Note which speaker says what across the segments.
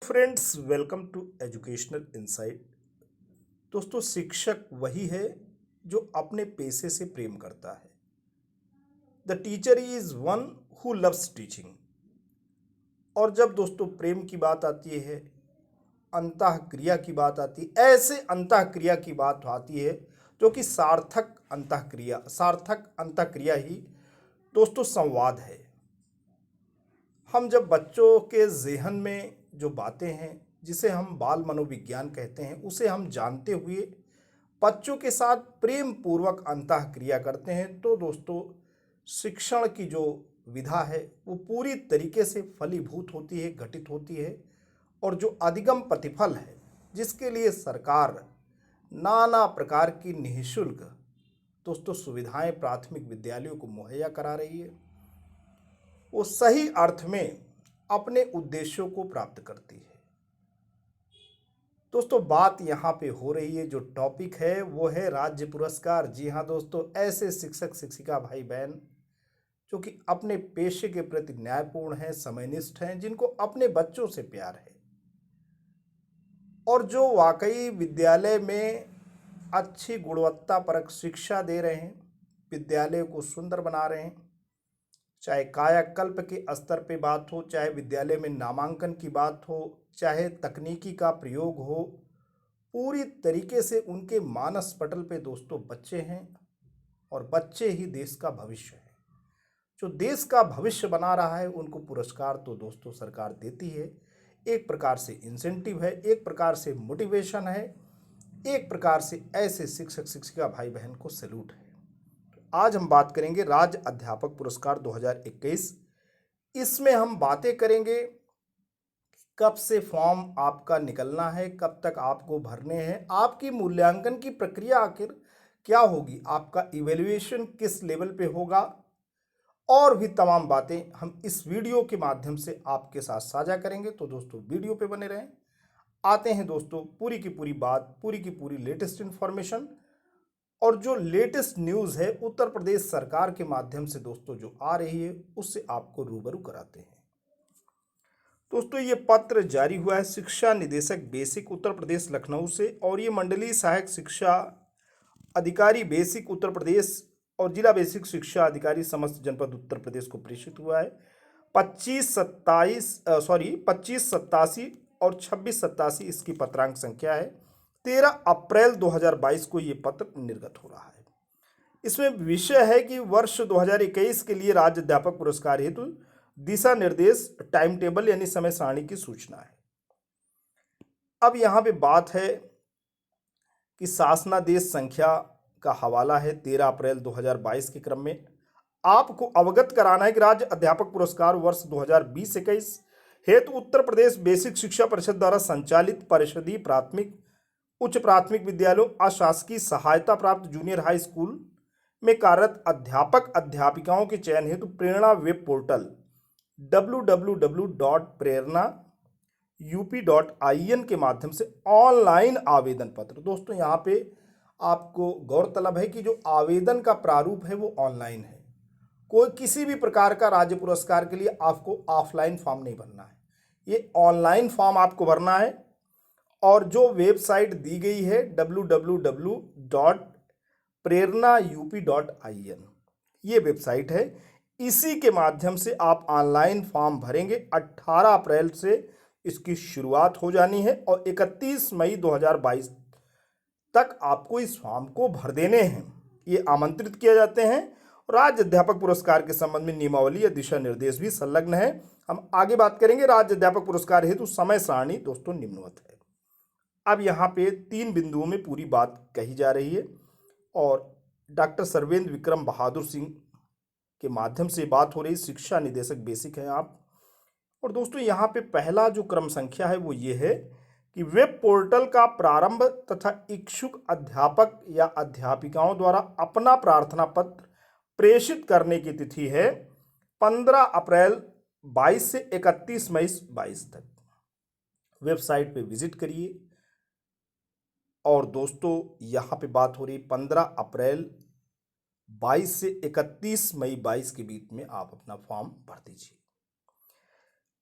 Speaker 1: Friends, welcome to educational insight. दोस्तों, शिक्षक वही है जो अपने पेशे से प्रेम करता है। The teacher is one who loves teaching. और जब दोस्तों प्रेम की बात आती है, अंतः क्रिया की बात आती है, ऐसे अंतः क्रिया की बात आती है जो कि सार्थक अंतः क्रिया ही दोस्तों संवाद है। हम जब बच्चों के ज़हन में जो बातें हैं, जिसे हम बाल मनोविज्ञान कहते हैं, उसे हम जानते हुए बच्चों के साथ प्रेम पूर्वक अंतःक्रिया करते हैं, तो दोस्तों शिक्षण की जो विधा है वो पूरी तरीके से फलीभूत होती है, घटित होती है। और जो अधिगम प्रतिफल है, जिसके लिए सरकार नाना प्रकार की निःशुल्क दोस्तों सुविधाएं प्राथमिक विद्यालयों को मुहैया करा रही है, वो सही अर्थ में अपने उद्देश्यों को प्राप्त करती है। दोस्तों, बात यहाँ पे हो रही है, जो टॉपिक है वो है राज्य पुरस्कार। जी हाँ दोस्तों, ऐसे शिक्षक शिक्षिका भाई बहन जो कि अपने पेशे के प्रति न्यायपूर्ण हैं, समयनिष्ठ हैं, जिनको अपने बच्चों से प्यार है और जो वाकई विद्यालय में अच्छी गुणवत्तापरक शिक्षा दे रहे हैं, विद्यालय को सुंदर बना रहे हैं। चाहे कायाकल्प के स्तर पे बात हो, चाहे विद्यालय में नामांकन की बात हो, चाहे तकनीकी का प्रयोग हो, पूरी तरीके से उनके मानस पटल पे दोस्तों बच्चे हैं और बच्चे ही देश का भविष्य है। जो देश का भविष्य बना रहा है, उनको पुरस्कार तो दोस्तों सरकार देती है। एक प्रकार से इंसेंटिव है, एक प्रकार से मोटिवेशन है, एक प्रकार से ऐसे शिक्षक शिक्षिका भाई बहन को सैल्यूट है। आज हम बात करेंगे राज्य अध्यापक पुरस्कार 2021। इसमें हम बातें करेंगे कब से फॉर्म आपका निकलना है, कब तक आपको भरने हैं, आपकी मूल्यांकन की प्रक्रिया आखिर क्या होगी, आपका इवैल्यूएशन किस लेवल पे होगा, और भी तमाम बातें हम इस वीडियो के माध्यम से आपके साथ साझा करेंगे। तो दोस्तों वीडियो पे बने रहें। आते हैं दोस्तों पूरी की पूरी बात, पूरी की पूरी लेटेस्ट इन्फॉर्मेशन और जो लेटेस्ट न्यूज़ है उत्तर प्रदेश सरकार के माध्यम से दोस्तों जो आ रही है, उससे आपको रूबरू कराते हैं। दोस्तों, ये पत्र जारी हुआ है शिक्षा निदेशक बेसिक उत्तर प्रदेश लखनऊ से, और ये मंडलीय सहायक शिक्षा अधिकारी बेसिक उत्तर प्रदेश और जिला बेसिक शिक्षा अधिकारी समस्त जनपद उत्तर प्रदेश को प्रेषित हुआ है। 2587 और 2687 इसकी पत्रांक संख्या है। 13 अप्रैल 2022 को ये पत्र निर्गत हो रहा है। इसमें विषय है कि वर्ष 2021 के लिए राज्य अध्यापक पुरस्कार हेतु दिशा निर्देश, टाइम टेबल यानी समय सारणी की सूचना है। अब यहाँ पे बात है कि शासनादेश संख्या का हवाला है 13 अप्रैल 2022 के क्रम में आपको अवगत कराना है कि राज्य अध्यापक पुरस्कार वर्ष 2020-21 हेतु उत्तर प्रदेश बेसिक शिक्षा परिषद द्वारा संचालित परिषदीय प्राथमिक, उच्च प्राथमिक विद्यालयों, अशासकीय सहायता प्राप्त जूनियर हाई स्कूल में कार्यरत अध्यापक अध्यापिकाओं के चयन हेतु प्रेरणा वेब पोर्टल www.prerna.up.in के माध्यम से ऑनलाइन आवेदन पत्र। दोस्तों यहाँ पे आपको गौरतलब है कि जो आवेदन का प्रारूप है वो ऑनलाइन है। कोई किसी भी प्रकार का राज्य पुरस्कार के लिए आपको ऑफलाइन फॉर्म नहीं भरना है, ये ऑनलाइन फॉर्म आपको भरना है। और जो वेबसाइट दी गई है www.prerna.up.in, ये वेबसाइट है। इसी के माध्यम से आप ऑनलाइन फॉर्म भरेंगे। 18 अप्रैल से इसकी शुरुआत हो जानी है और 31 मई 2022 तक आपको इस फॉर्म को भर देने हैं। ये आमंत्रित किए जाते हैं। राज्य अध्यापक पुरस्कार के संबंध में नियमावली या दिशा निर्देश भी संलग्न है। हम आगे बात करेंगे। राज्य अध्यापक पुरस्कार हेतु समय सारणी दोस्तों निम्नवत है। अब यहाँ पे 3 बिंदुओं में पूरी बात कही जा रही है और डॉक्टर सर्वेंद्र विक्रम बहादुर सिंह के माध्यम से बात हो रही। शिक्षा निदेशक बेसिक हैं आप। और दोस्तों यहाँ पे पहला जो क्रम संख्या है वो ये है कि वेब पोर्टल का प्रारंभ तथा इच्छुक अध्यापक या अध्यापिकाओं द्वारा अपना प्रार्थना पत्र प्रेषित करने की तिथि है 15 अप्रैल 22 से 31 मई 22 तक। वेबसाइट पे विजिट करिए। और दोस्तों यहाँ पे बात हो रही 15 अप्रैल 22 से 31 मई 22 के बीच में आप अपना फॉर्म भर दीजिए।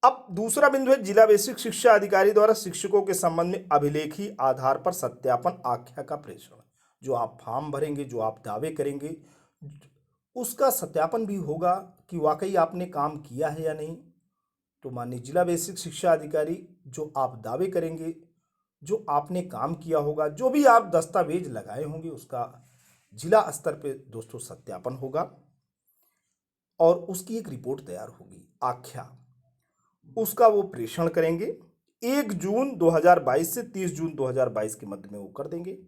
Speaker 1: अब दूसरा बिंदु है जिला बेसिक शिक्षा अधिकारी द्वारा शिक्षकों के संबंध में अभिलेखी आधार पर सत्यापन आख्या का प्रेषण। जो आप फॉर्म भरेंगे, जो आप दावे करेंगे, उसका सत्यापन भी होगा कि वाकई आपने काम किया है या नहीं। तो माननीय जिला बेसिक शिक्षा अधिकारी, जो आप दावे करेंगे, जो आपने काम किया होगा, जो भी आप दस्तावेज लगाए होंगे, उसका जिला स्तर पे दोस्तों सत्यापन होगा और उसकी एक रिपोर्ट तैयार होगी आख्या, उसका वो प्रेषण करेंगे। 1 जून 2022 से 30 जून 2022 के मध्य में वो कर देंगे।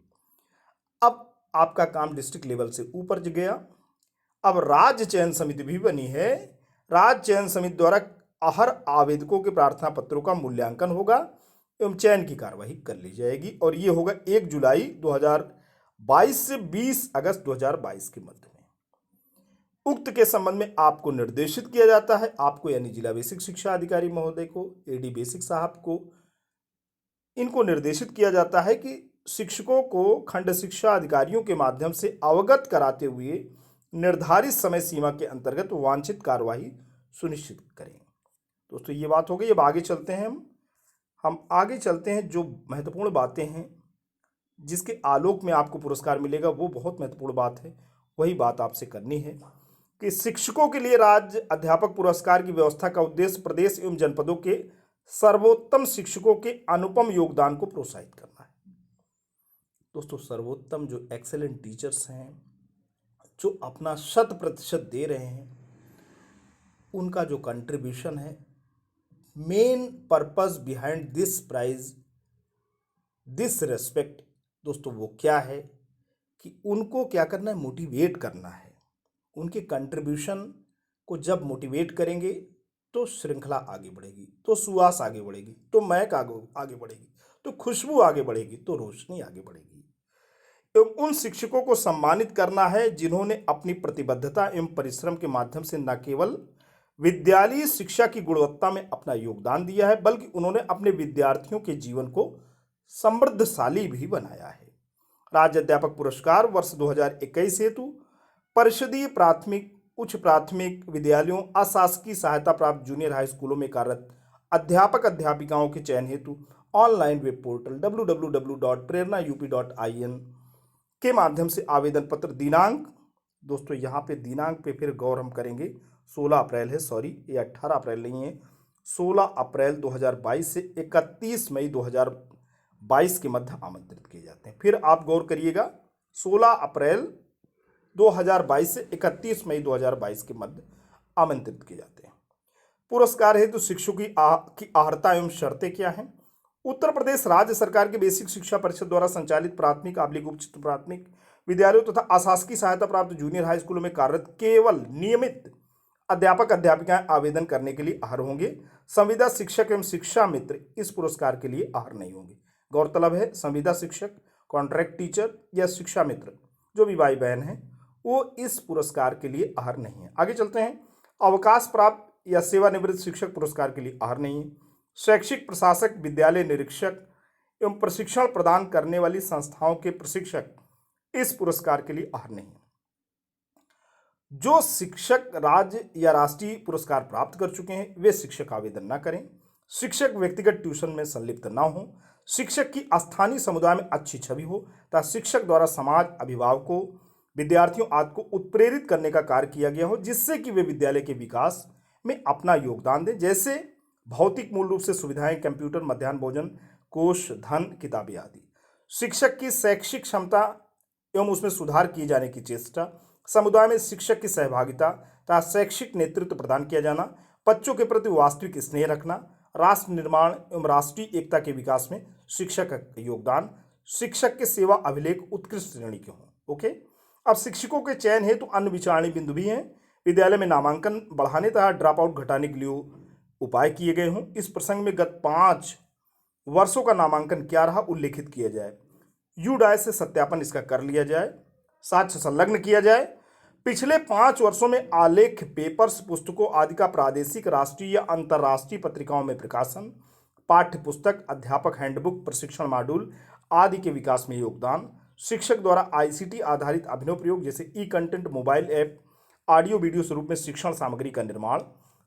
Speaker 1: अब आपका काम डिस्ट्रिक्ट लेवल से ऊपर गया। अब राज्य चयन समिति भी बनी है। राज्य चयन समिति द्वारा हर आवेदकों के प्रार्थना पत्रों का मूल्यांकन होगा एवं चयन की कार्यवाही कर ली जाएगी और ये होगा 1 जुलाई 2022 से 20 अगस्त 2022 के मध्य में। उक्त के संबंध में आपको निर्देशित किया जाता है, आपको यानी जिला बेसिक शिक्षा अधिकारी महोदय को, एडी बेसिक साहब को, इनको निर्देशित किया जाता है कि शिक्षकों को खंड शिक्षा अधिकारियों के माध्यम से अवगत कराते हुए निर्धारित समय सीमा के अंतर्गत वांछित कार्यवाही सुनिश्चित करें। दोस्तों ये बात हो गई। अब आगे चलते हैं हम आगे चलते हैं। जो महत्वपूर्ण बातें हैं जिसके आलोक में आपको पुरस्कार मिलेगा, वो बहुत महत्वपूर्ण बात है। वही बात आपसे करनी है कि शिक्षकों के लिए राज्य अध्यापक पुरस्कार की व्यवस्था का उद्देश्य प्रदेश एवं जनपदों के सर्वोत्तम शिक्षकों के अनुपम योगदान को प्रोत्साहित करना है। दोस्तों सर्वोत्तम जो एक्सेलेंट टीचर्स हैं, जो अपना 100% दे रहे हैं, उनका जो कंट्रीब्यूशन है, main purpose behind this prize, this respect, दोस्तों वो क्या है कि उनको क्या करना है, मोटिवेट करना है। उनके कंट्रीब्यूशन को जब मोटिवेट करेंगे तो श्रृंखला आगे बढ़ेगी, तो सुवास आगे बढ़ेगी, तो महक आगे बढ़ेगी, तो खुशबू आगे बढ़ेगी, तो रोशनी आगे बढ़ेगी। एवं उन शिक्षकों को सम्मानित करना है जिन्होंने अपनी प्रतिबद्धता एवं परिश्रम के माध्यम से न केवल विद्यालयी शिक्षा की गुणवत्ता में अपना योगदान दिया है, बल्कि उन्होंने अपने विद्यार्थियों के जीवन को समृद्धशाली भी बनाया है। राज्य अध्यापक पुरस्कार वर्ष 2021 हेतु परिषदीय प्राथमिक, उच्च प्राथमिक विद्यालयों, अशासकीय सहायता प्राप्त जूनियर हाई स्कूलों में कार्यरत अध्यापक अध्यापिकाओं के चयन हेतु ऑनलाइन वेब पोर्टल www.prerna.up.in के माध्यम से आवेदन पत्र दिनांक, दोस्तों यहाँ पे दिनांक पे फिर गौर हम करेंगे, 16 अप्रैल है, सॉरी ये 18 अप्रैल नहीं है, 16 अप्रैल 2022 से 31 मई 2022 के मध्य आमंत्रित किए जाते हैं। फिर आप गौर करिएगा, 16 अप्रैल 2022 से 31 मई 2022 के मध्य आमंत्रित किए जाते हैं। पुरस्कार हेतु शिक्षकों की अर्हता एवं शर्तें क्या हैं? उत्तर प्रदेश राज्य सरकार के बेसिक शिक्षा परिषद द्वारा संचालित प्राथमिक उच्च प्राथमिक विद्यालयों तथा अशासकीय सहायता प्राप्त जूनियर हाई स्कूलों में कार्यरत केवल नियमित अध्यापक अध्यापिकाएं आवेदन करने के लिए अर्ह होंगे। संविदा शिक्षक एवं शिक्षा मित्र इस पुरस्कार के लिए अर्ह नहीं होंगे। गौरतलब है, संविदा शिक्षक, कॉन्ट्रैक्ट टीचर या शिक्षा मित्र जो भी भाई बहन हैं, वो इस पुरस्कार के लिए अर्ह नहीं है। आगे चलते हैं। अवकाश प्राप्त या सेवानिवृत्त शिक्षक पुरस्कार के लिए अर्ह नहीं है। शैक्षिक प्रशासक, विद्यालय निरीक्षक एवं प्रशिक्षण प्रदान करने वाली संस्थाओं के प्रशिक्षक इस पुरस्कार के लिए अर्ह नहीं है। जो शिक्षक राज्य या राष्ट्रीय पुरस्कार प्राप्त कर चुके हैं वे शिक्षक आवेदन न करें। शिक्षक व्यक्तिगत ट्यूशन में संलिप्त न हो। शिक्षक की स्थानीय समुदाय में अच्छी छवि हो तथा शिक्षक द्वारा समाज, अभिभावकों, विद्यार्थियों आदि को उत्प्रेरित करने का कार्य किया गया हो, जिससे कि वे विद्यालय के विकास में अपना योगदान दें, जैसे भौतिक मूल रूप से सुविधाएं, कंप्यूटर, मध्याह्न भोजन, कोष, धन, किताबें आदि। शिक्षक की शैक्षिक क्षमता एवं उसमें सुधार किए जाने की चेष्टा, समुदाय में शिक्षक की सहभागिता तथा शैक्षिक नेतृत्व प्रदान किया जाना, बच्चों के प्रति वास्तविक स्नेह रखना, राष्ट्र निर्माण एवं राष्ट्रीय एकता के विकास में शिक्षक का योगदान, शिक्षक के सेवा अभिलेख उत्कृष्ट श्रेणी के हों। ओके, अब शिक्षकों के चयन हेतु अन्य विचारणीय बिंदु भी हैं। विद्यालय में नामांकन बढ़ाने तथा ड्रॉप आउट घटाने के लिए उपाय किए गए हों। इस प्रसंग में गत 5 वर्षों का नामांकन क्या रहा उल्लेखित किया जाए। यूडाय से सत्यापन इसका कर लिया जाए, साक्ष्य संलग्न किया जाए। पिछले 5 वर्षों में आलेख, पेपर्स, पुस्तकों आदि का प्रादेशिक, राष्ट्रीय या अंतर्राष्ट्रीय पत्रिकाओं में प्रकाशन, पाठ्य पुस्तक, अध्यापक हैंडबुक, प्रशिक्षण मॉड्यूल आदि के विकास में योगदान, शिक्षक द्वारा आईसीटी आधारित अभिनव प्रयोग जैसे e content, mobile app, audio video स्वरूप में शिक्षण सामग्री का निर्माण,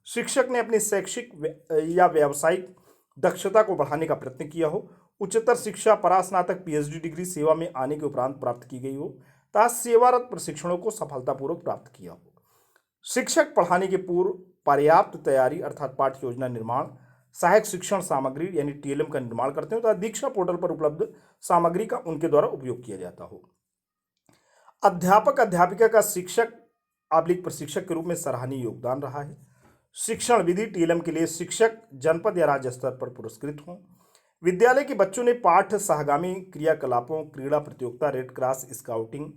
Speaker 1: शिक्षक ने अपनी शैक्षिक या व्यावसायिक दक्षता को बढ़ाने का प्रयत्न किया हो, उच्चतर शिक्षा परास्नातक पीएचडी डिग्री सेवा में आने के उपरांत प्राप्त की गई हो तथा सेवारत प्रशिक्षणों को सफलतापूर्वक प्राप्त किया हो। शिक्षक पढ़ाने के पूर्व पर्याप्त तैयारी अर्थात पाठ्य योजना निर्माण, सहायक शिक्षण सामग्री यानी टीएलएम का निर्माण करते हो तथा दीक्षा पोर्टल पर उपलब्ध सामग्री का उनके द्वारा उपयोग किया जाता हो। अध्यापक अध्यापिका का शिक्षक आबलिक प्रशिक्षक के रूप में सराहनीय योगदान रहा है। शिक्षण विधि टीएलएम के लिए शिक्षक जनपद या राज्य स्तर पर पुरस्कृत हों। विद्यालय के बच्चों ने पाठ सहगामी क्रियाकलापों, क्रीड़ा प्रतियोगिता, रेड क्रॉस स्काउटिंग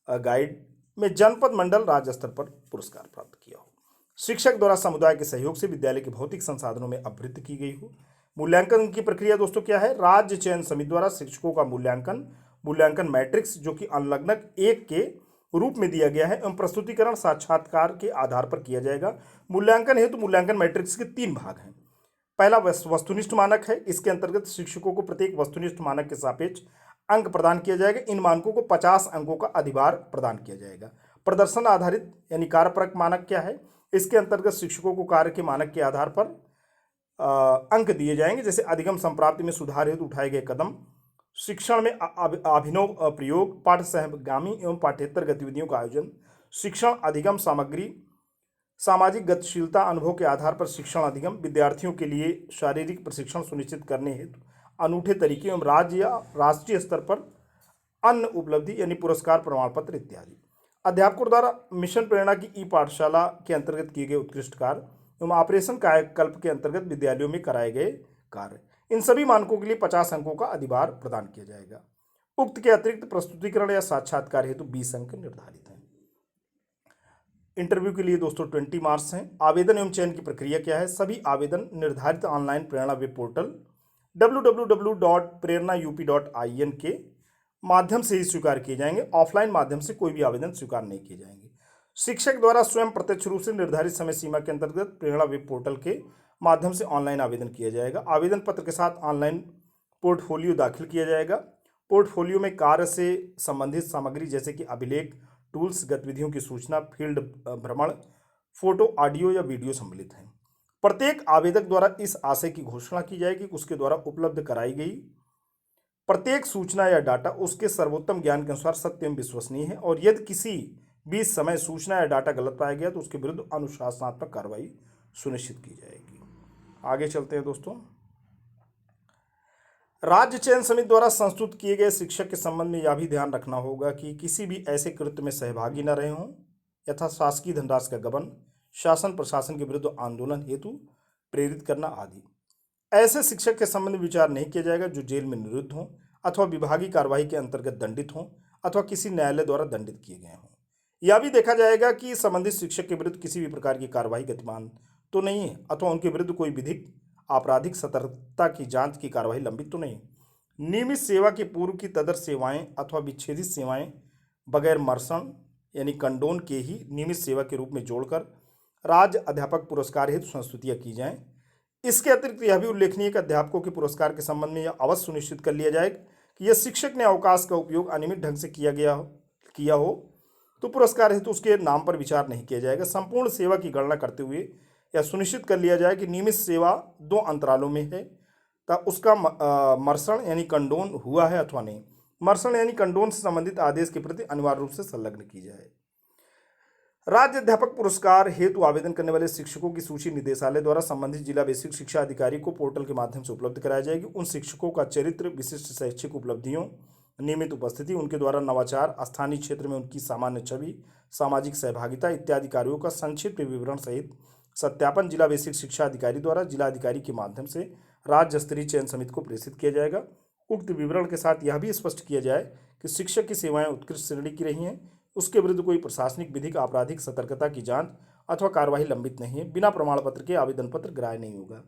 Speaker 1: गाइड में जनपद मंडल राज्य स्तर पर पुरस्कार प्राप्त किया हो। शिक्षक द्वारा समुदाय के सहयोग से विद्यालय के भौतिक संसाधनों में अभिवृद्धि की गई हो। मूल्यांकन की प्रक्रिया दोस्तों क्या है? राज्य चयन समिति द्वारा शिक्षकों का मूल्यांकन मैट्रिक्स जो कि अनुलग्नक 1 के रूप में दिया गया है एवं प्रस्तुतिकरण साक्षात्कार के आधार पर किया जाएगा। मूल्यांकन हेतु मूल्यांकन मैट्रिक्स के 3 भाग हैं। पहला वस्तुनिष्ठ मानक है। इसके अंतर्गत शिक्षकों को प्रत्येक वस्तुनिष्ठ मानक के सापेक्ष अंक प्रदान किया जाएगा। इन मानकों को 50 अंकों का अधिभार प्रदान किया जाएगा। प्रदर्शन आधारित यानी कार्यपरक मानक क्या है? इसके अंतर्गत शिक्षकों को कार्य के मानक के आधार पर अंक दिए जाएंगे, जैसे अधिगम संप्राप्ति में सुधार हेतु उठाए गए कदम, शिक्षण में अभिनव प्रयोग, पाठ सहगामी एवं पाठ्येतर गतिविधियों का आयोजन, शिक्षण अधिगम सामग्री, सामाजिक गतिशीलता, अनुभव के आधार पर शिक्षण अधिगम, विद्यार्थियों के लिए शारीरिक प्रशिक्षण सुनिश्चित करने हेतु अनूठे तरीके एवं राज्य या राष्ट्रीय स्तर पर अन्य उपलब्धि यानी पुरस्कार प्रमाण पत्र इत्यादि। अध्यापकों द्वारा मिशन प्रेरणा की ई पाठशाला के अंतर्गत किए गए उत्कृष्ट कार्य एवं ऑपरेशन कायाकल्प के अंतर्गत विद्यालयों में कराए गए कार्य, इन सभी मानकों के लिए 50 अंकों का अधिभार प्रदान किया जाएगा। उक्त के अतिरिक्त प्रस्तुतिकरण या साक्षात्कार हेतु 20 अंक निर्धारित हैं। इंटरव्यू के लिए दोस्तों 20 मार्क्स हैं। आवेदन एवं चयन की प्रक्रिया क्या है? सभी आवेदन निर्धारित ऑनलाइन प्रेरणा वेब पोर्टल www.prerna.up.in के माध्यम से ही स्वीकार किए जाएंगे। ऑफलाइन माध्यम से कोई भी आवेदन स्वीकार नहीं किए जाएंगे। शिक्षक द्वारा स्वयं प्रत्यक्ष रूप से निर्धारित समय सीमा के अंतर्गत प्रेरणा वेब पोर्टल के माध्यम से ऑनलाइन आवेदन किया जाएगा। आवेदन पत्र के साथ ऑनलाइन पोर्टफोलियो दाखिल किया जाएगा। पोर्टफोलियो में कार्य से संबंधित सामग्री जैसे कि अभिलेख, टूल्स, गतिविधियों की सूचना, फील्ड भ्रमण, फोटो, ऑडियो या वीडियो सम्मिलित हैं। प्रत्येक आवेदक द्वारा इस आशय की घोषणा की जाएगी कि उसके द्वारा उपलब्ध कराई गई प्रत्येक सूचना या डाटा उसके सर्वोत्तम ज्ञान के अनुसार सत्य एवं विश्वसनीय है और यदि किसी भी समय सूचना या डाटा गलत पाया गया तो उसके विरुद्ध अनुशासनात्मक कार्रवाई सुनिश्चित की जाएगी। आगे चलते हैं दोस्तों। राज्य चयन समिति द्वारा संस्तुत किए गए शिक्षक के संबंध में यह भी ध्यान रखना होगा कि किसी भी ऐसे कृत्य में सहभागी न रहे हों यथा शासकीय धनराशि का गबन, शासन प्रशासन के विरुद्ध आंदोलन हेतु प्रेरित करना आदि। ऐसे शिक्षक के संबंध में विचार नहीं किया जाएगा जो जेल में निरुद्ध हों अथवा विभागीय कार्रवाई के अंतर्गत दंडित हों अथवा किसी न्यायालय द्वारा दंडित किए गए हों। यह भी देखा जाएगा कि संबंधित शिक्षक के विरुद्ध किसी भी प्रकार की कार्रवाई गतिमान तो नहीं है अथवा उनके विरुद्ध कोई विधिक आपराधिक सतर्कता की जांच की कार्रवाई लंबित तो नहीं। नियमित सेवा के पूर्व की तदर्थ सेवाएं अथवा विच्छेदित सेवाएं बगैर मर्षण यानी कंडोन के ही नियमित सेवा के रूप में जोड़कर राज्य अध्यापक पुरस्कार हेतु संस्तुतियां की जाएं। इसके अतिरिक्त यह भी उल्लेखनीय कि अध्यापकों के पुरस्कार के संबंध में यह अवश्य सुनिश्चित कर लिया जाए कि यह शिक्षक ने अवकाश का उपयोग अनियमित ढंग से किया हो तो पुरस्कार हेतु उसके नाम पर विचार नहीं किया जाएगा। संपूर्ण सेवा की गणना करते हुए यह सुनिश्चित कर लिया जाए कि नियमित सेवा 2 अंतरालों में है तब उसका मर्षण यानी कंडोन हुआ है अथवा नहीं। मर्षण यानी कंडोन से संबंधित आदेश के प्रति अनिवार्य रूप से संलग्न की जाए। राज्य अध्यापक पुरस्कार हेतु आवेदन करने वाले शिक्षकों की सूची निदेशालय द्वारा संबंधित जिला बेसिक शिक्षा अधिकारी को पोर्टल के माध्यम से उपलब्ध कराई जाएगी। उन शिक्षकों का चरित्र, विशिष्ट शैक्षिक उपलब्धियों, नियमित उपस्थिति, उनके द्वारा नवाचार, स्थानीय क्षेत्र में उनकी सामान्य छवि, सामाजिक सहभागिता इत्यादि कार्यों का संक्षिप्त विवरण सहित सत्यापन जिला बेसिक शिक्षा अधिकारी द्वारा जिला अधिकारी के माध्यम से राज्य स्तरीय चयन समिति को प्रेषित किया जाएगा। उक्त विवरण के साथ यह भी स्पष्ट किया जाए कि शिक्षक की सेवाएं उत्कृष्ट श्रेणी की रही हैं, उसके विरुद्ध कोई प्रशासनिक, विधिक, आपराधिक सतर्कता की जांच अथवा कार्यवाही लंबित नहीं है, बिना प्रमाण पत्र के आवेदन पत्र ग्राह्य नहीं होगा।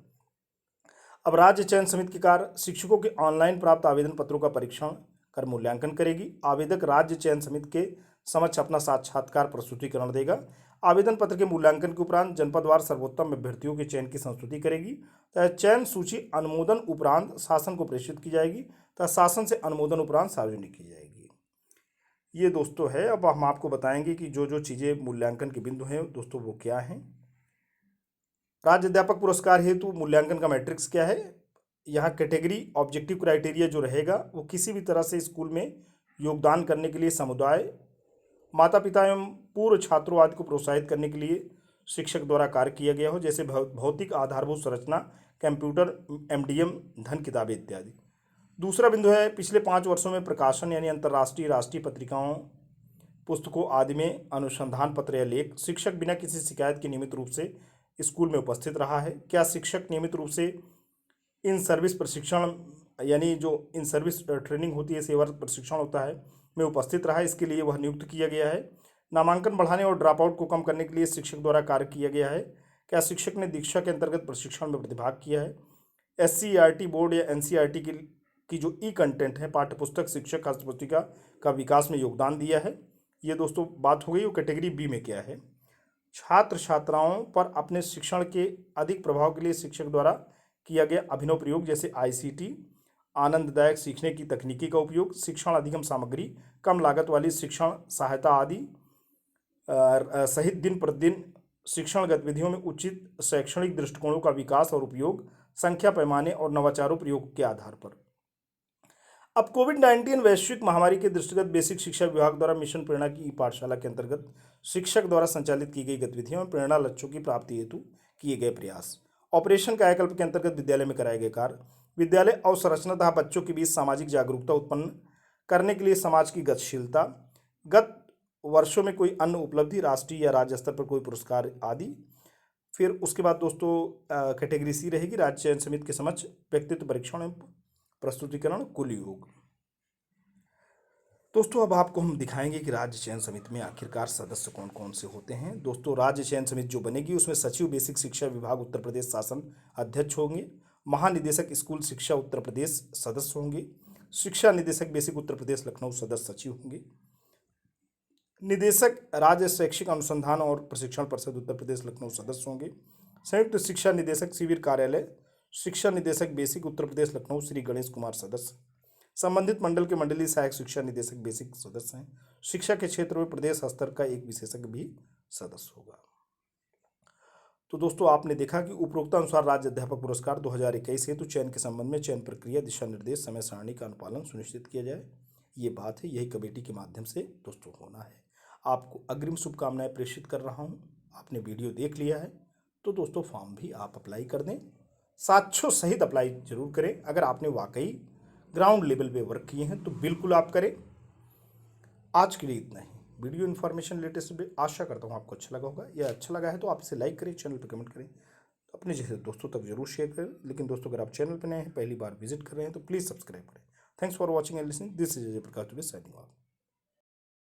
Speaker 1: अब राज्य चयन समिति के कार्य शिक्षकों के ऑनलाइन प्राप्त आवेदन पत्रों का परीक्षण कर मूल्यांकन करेगी। आवेदक राज्य चयन समिति के समक्ष अपना साक्षात्कार प्रस्तुतिकरण देगा। आवेदन पत्र के मूल्यांकन के उपरांत जनपदवार सर्वोत्तम अभ्यर्थियों के चयन की संस्तुति करेगी तथा चयन सूची अनुमोदन उपरांत शासन को प्रेषित की जाएगी तथा शासन से अनुमोदन उपरांत सार्वजनिक की जाएगी। ये दोस्तों है। अब हम आपको बताएंगे कि जो जो चीज़ें मूल्यांकन के बिंदु हैं दोस्तों वो क्या हैं। राज्य अध्यापक पुरस्कार हेतु मूल्यांकन का मैट्रिक्स क्या है? यहाँ कैटेगरी ऑब्जेक्टिव क्राइटेरिया जो रहेगा वो किसी भी तरह से स्कूल में योगदान करने के लिए समुदाय, माता पिता एवं पूर्व छात्रों आदि को प्रोत्साहित करने के लिए शिक्षक द्वारा कार्य किया गया हो, जैसे भौतिक आधारभूत संरचना, कंप्यूटर, एमडीएम, धन, किताबें इत्यादि। दूसरा बिंदु है पिछले 5 वर्षों में प्रकाशन यानी अंतर्राष्ट्रीय राष्ट्रीय पत्रिकाओं, पुस्तकों आदि में अनुसंधान पत्र या लेख। शिक्षक बिना किसी शिकायत के नियमित रूप से स्कूल में उपस्थित रहा है। क्या शिक्षक नियमित रूप से इन सर्विस प्रशिक्षण यानी जो इन सर्विस ट्रेनिंग होती है, सेवा प्रशिक्षण होता है, में उपस्थित रहा है? इसके लिए वह नियुक्त किया गया है। नामांकन बढ़ाने और ड्रॉप आउट को कम करने के लिए शिक्षक द्वारा कार्य किया गया है। क्या शिक्षक ने दीक्षा के अंतर्गत प्रशिक्षण में प्रतिभाग किया है? SCERT बोर्ड या NCERT की जो कंटेंट है, पाठ्य पुस्तक, शिक्षक हस्तपुस्तिका का विकास में योगदान दिया है। ये दोस्तों बात हो गई। वो कैटेगरी बी में क्या है? छात्र छात्राओं पर अपने शिक्षण के अधिक प्रभाव के लिए शिक्षक द्वारा किया गया अभिनव प्रयोग, जैसे ICT, आनंददायक सीखने की तकनीकी का उपयोग, शिक्षण अधिगम सामग्री, कम लागत वाली शिक्षण सहायता आदि सहित दिन प्रतिदिन शिक्षण गतिविधियों में उचित शैक्षणिक दृष्टिकोणों का विकास और उपयोग, संख्या, पैमाने और नवाचारों प्रयोग के आधार पर। अब कोविड-19 वैश्विक महामारी के दृष्टिगत बेसिक शिक्षा विभाग द्वारा मिशन प्रेरणा की पाठशाला के अंतर्गत शिक्षक द्वारा संचालित की गई गतिविधियों में प्रेरणा लक्ष्यों की प्राप्ति हेतु किए गए प्रयास। ऑपरेशन कायाकल्प के अंतर्गत विद्यालय में कराए गए कार्य। विद्यालय अवसंरचना तथा बच्चों के बीच सामाजिक जागरूकता उत्पन्न करने के लिए समाज की गतिशीलता। गत वर्षों में कोई अन्य उपलब्धि, राष्ट्रीय या राज्य स्तर पर कोई पुरस्कार आदि। फिर उसके बाद दोस्तों कैटेगरी सी रहेगी, राज्य चयन समिति के समक्ष व्यक्तित्व परीक्षण एवं प्रस्तुतिकरण, कुल योग। दोस्तों अब आपको हम दिखाएंगे कि राज्य चयन समिति में आखिरकार सदस्य कौन कौन से होते हैं। दोस्तों राज्य चयन समिति जो बनेगी उसमें सचिव बेसिक शिक्षा विभाग उत्तर प्रदेश शासन अध्यक्ष होंगे, महानिदेशक स्कूल शिक्षा उत्तर प्रदेश सदस्य होंगे, शिक्षा निदेशक बेसिक उत्तर प्रदेश लखनऊ सदस्य सचिव होंगे, निदेशक राज्य शैक्षिक अनुसंधान और प्रशिक्षण परिषद उत्तर प्रदेश लखनऊ सदस्य होंगे, संयुक्त शिक्षा निदेशक शिविर कार्यालय शिक्षा निदेशक बेसिक उत्तर प्रदेश लखनऊ श्री गणेश कुमार सदस्य, संबंधित मंडल के मंडलीय सहायक शिक्षा निदेशक बेसिक सदस्य हैं। शिक्षा के क्षेत्र में प्रदेश स्तर का एक विशेषज्ञ भी सदस्य होगा। तो दोस्तों आपने देखा कि उपरोक्त अनुसार राज्य अध्यापक पुरस्कार 2021 हेतु चयन के संबंध में चयन प्रक्रिया, दिशा निर्देश, समय सारणी का अनुपालन सुनिश्चित किया जाए। ये बात है, यही कमेटी के माध्यम से दोस्तों होना है। आपको अग्रिम शुभकामनाएं प्रेषित कर रहा हूँ। आपने वीडियो देख लिया है तो दोस्तों फॉर्म भी आप अप्लाई कर दें, साक्ष्यों सहित अप्लाई जरूर करें। अगर आपने वाकई ग्राउंड लेवल पे वर्क किए हैं तो बिल्कुल आप करें। आज के लिए इतना ही। वीडियो इन्फॉर्मेशन लेटेस्ट भी आशा करता हूँ आपको अच्छा लगा होगा। या अच्छा लगा है तो आप इसे लाइक करें, चैनल पर कमेंट करें, अपने जैसे दोस्तों तक जरूर शेयर करें। लेकिन दोस्तों अगर आप चैनल पर नए हैं, पहली बार विजिट कर रहे हैं तो प्लीज़ सब्सक्राइब करें। Thanks for watching and listening. This is Ajay Prakash Dubey signing off.